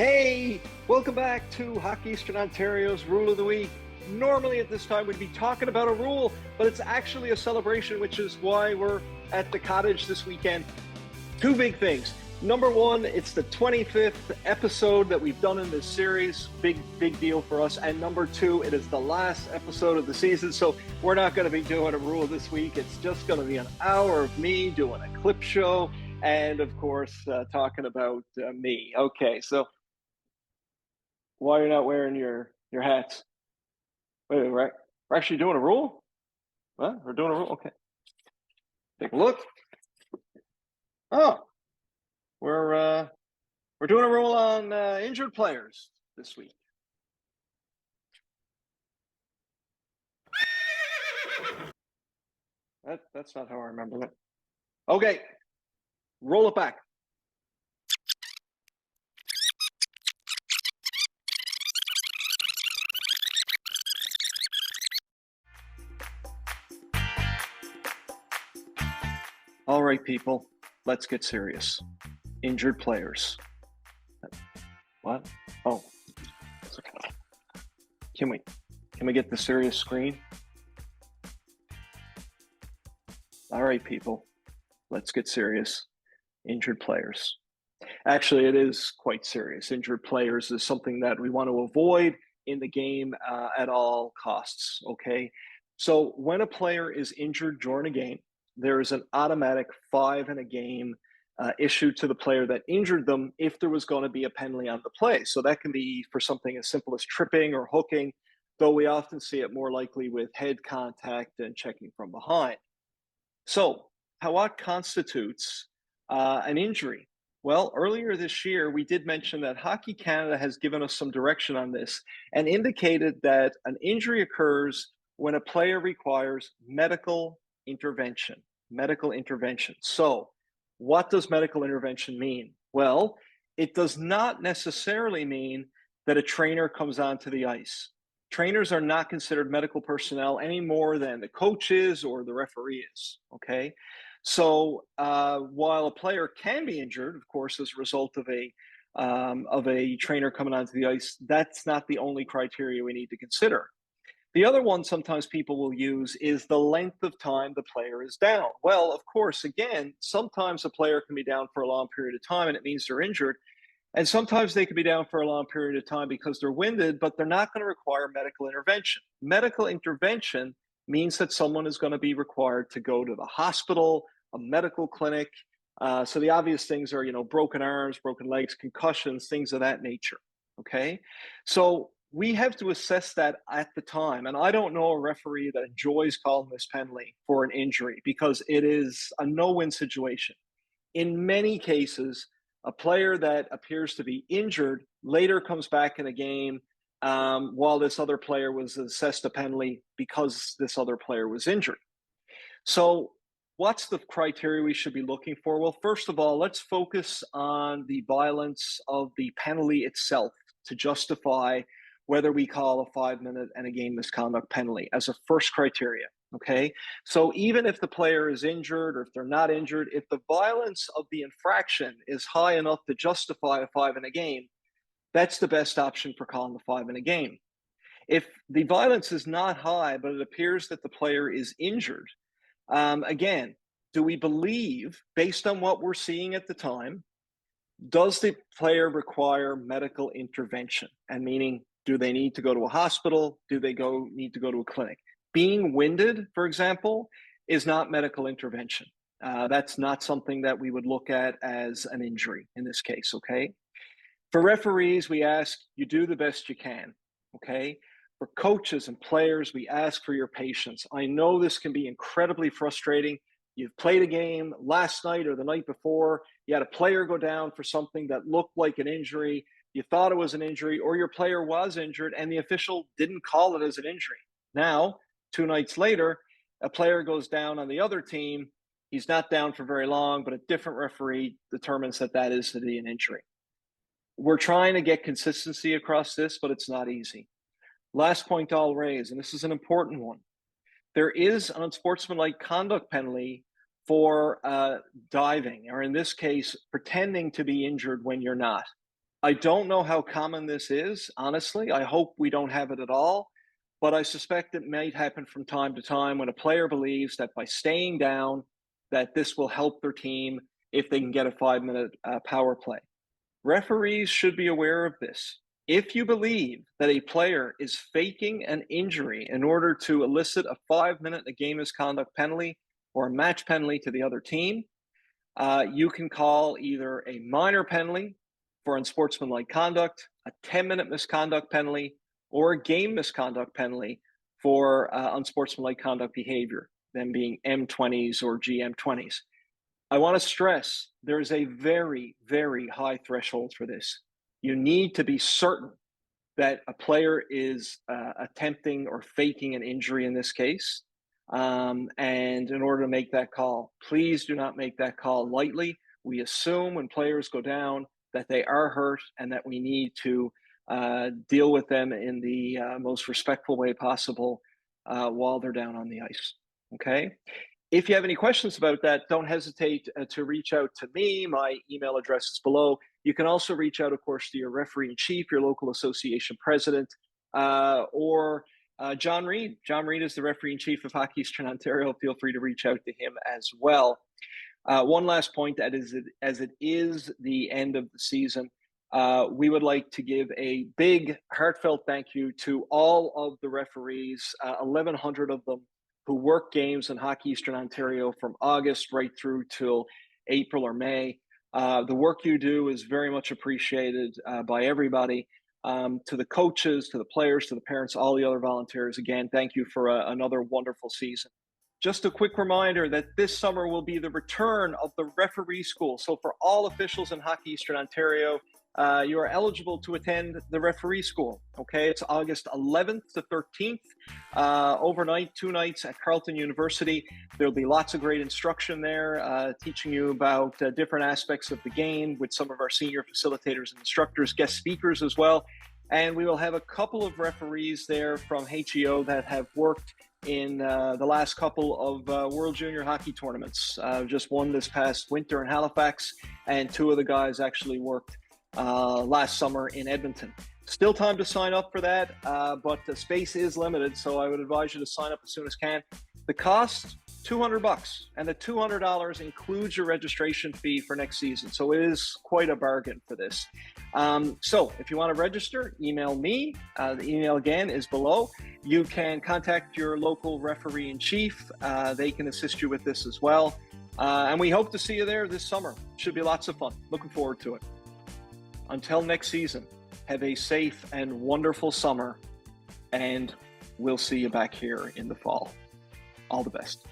Hey, welcome back to Hockey Eastern Ontario's Rule of the Week. Normally at this time we'd be talking about a rule, but it's actually a celebration, which is why we're at the cottage this weekend. Two big things. Number one, it's the 25th episode that we've done in this series. Big deal for us. And number two, it is the last episode of the season, so we're not going to be doing a rule this week. It's just going to be an hour of me doing a clip show and, of course, talking about me. Okay, so why you're not wearing your hats? Wait, we're actually doing a rule? What? We're doing a rule? Okay. Take a look. Oh, we're doing a rule on injured players this week. That's not how I remember it. Okay, roll it back. All right, people, let's get serious. Injured players. What? Oh, can we get the serious screen? All right, people, let's get serious. Injured players. Actually, it is quite serious. Injured players is something that we want to avoid in the game at all costs, okay? So when a player is injured during a game, there is an automatic 5 in a game issued to the player that injured them if there was going to be a penalty on the play. So that can be for something as simple as tripping or hooking, though we often see it more likely with head contact and checking from behind. So what constitutes an injury? Well, earlier this year, we did mention that Hockey Canada has given us some direction on this and indicated that an injury occurs when a player requires medical intervention. Medical intervention. So what does medical intervention mean? Well, it does not necessarily mean that a trainer comes onto the ice. Trainers are not considered medical personnel any more than the coach is or the referee is, okay? So while a player can be injured, of course, as a result of a trainer coming onto the ice, that's not the only criteria we need to consider. The other one sometimes people will use is the length of time the player is down. Well, of course, again, sometimes a player can be down for a long period of time and it means they're injured. And sometimes they could be down for a long period of time because they're winded, but they're not going to require medical intervention. Medical intervention means that someone is going to be required to go to the hospital, a medical clinic. So the obvious things are, broken arms, broken legs, concussions, things of that nature. Okay. So we have to assess that at the time. And I don't know a referee that enjoys calling this penalty for an injury because it is a no-win situation. In many cases, a player that appears to be injured later comes back in a game while this other player was assessed a penalty because this other player was injured. So what's the criteria we should be looking for? Well, first of all, let's focus on the violence of the penalty itself to justify whether we call a 5-minute and a game misconduct penalty as a first criteria. Okay, so even if the player is injured or if they're not injured, if the violence of the infraction is high enough to justify a 5 in a game, that's the best option for calling the 5 in a game. If the violence is not high, but it appears that the player is injured, again, do we believe, based on what we're seeing at the time, does the player require medical intervention? And meaning, do they need to go to a hospital? Do they need to go to a clinic? Being winded, for example, is not medical intervention. That's not something that we would look at as an injury in this case, okay? For referees, we ask you do the best you can, okay? For coaches and players, we ask for your patience. I know this can be incredibly frustrating. You've played a game last night or the night before, you had a player go down for something that looked like an injury, you thought it was an injury, or your player was injured and the official didn't call it as an injury. Now, 2 nights later, a player goes down on the other team. He's not down for very long, but a different referee determines that that is to be an injury. We're trying to get consistency across this, but it's not easy. Last point I'll raise, and this is an important one. There is an unsportsmanlike conduct penalty for diving, or in this case, pretending to be injured when you're not. I don't know how common this is, honestly. I hope we don't have it at all, but I suspect it might happen from time to time when a player believes that by staying down, that this will help their team if they can get a 5-minute power play. Referees should be aware of this. If you believe that a player is faking an injury in order to elicit a 5-minute game misconduct penalty or a match penalty to the other team, you can call either a minor penalty for unsportsmanlike conduct, a 10-minute misconduct penalty, or a game misconduct penalty for unsportsmanlike conduct behavior, them being M20s or GM20s. I want to stress there is a very, very high threshold for this. You need to be certain that a player is attempting or faking an injury in this case. And in order to make that call, please do not make that call lightly. We assume when players go down that they are hurt and that we need to deal with them in the most respectful way possible while they're down on the ice. Okay. If you have any questions about that, don't hesitate to reach out to me. My email address is below. You can also reach out, of course, to your referee in chief, your local association president, or John Reed. John Reed is the referee in chief of Hockey Eastern Ontario. Feel free to reach out to him as well. One last point, that is, as it is the end of the season, we would like to give a big, heartfelt thank you to all of the referees, 1,100 of them, who work games in Hockey Eastern Ontario from August right through till April or May. The work you do is very much appreciated by everybody. To the coaches, to the players, to the parents, all the other volunteers, again, thank you for another wonderful season. Just a quick reminder that this summer will be the return of the Referee School. So for all officials in Hockey Eastern Ontario, you are eligible to attend the Referee School. Okay, it's August 11th to 13th, overnight, 2 nights at Carleton University. There'll be lots of great instruction there, teaching you about different aspects of the game with some of our senior facilitators and instructors, guest speakers as well. And we will have a couple of referees there from HEO that have worked in the last couple of World Junior Hockey tournaments. Just one this past winter in Halifax, and 2 of the guys actually worked last summer in Edmonton. Still time to sign up for that, but the space is limited, so I would advise you to sign up as soon as can. The cost, $200, and the $200 includes your registration fee for next season, so it is quite a bargain for this. So if you want to register, email me. The email again is below. You can contact your local referee in chief. They can assist you with this as well. And we hope to see you there this summer. Should be lots of fun. Looking forward to it. Until next season, have a safe and wonderful summer, and we'll see you back here in the fall. All the best.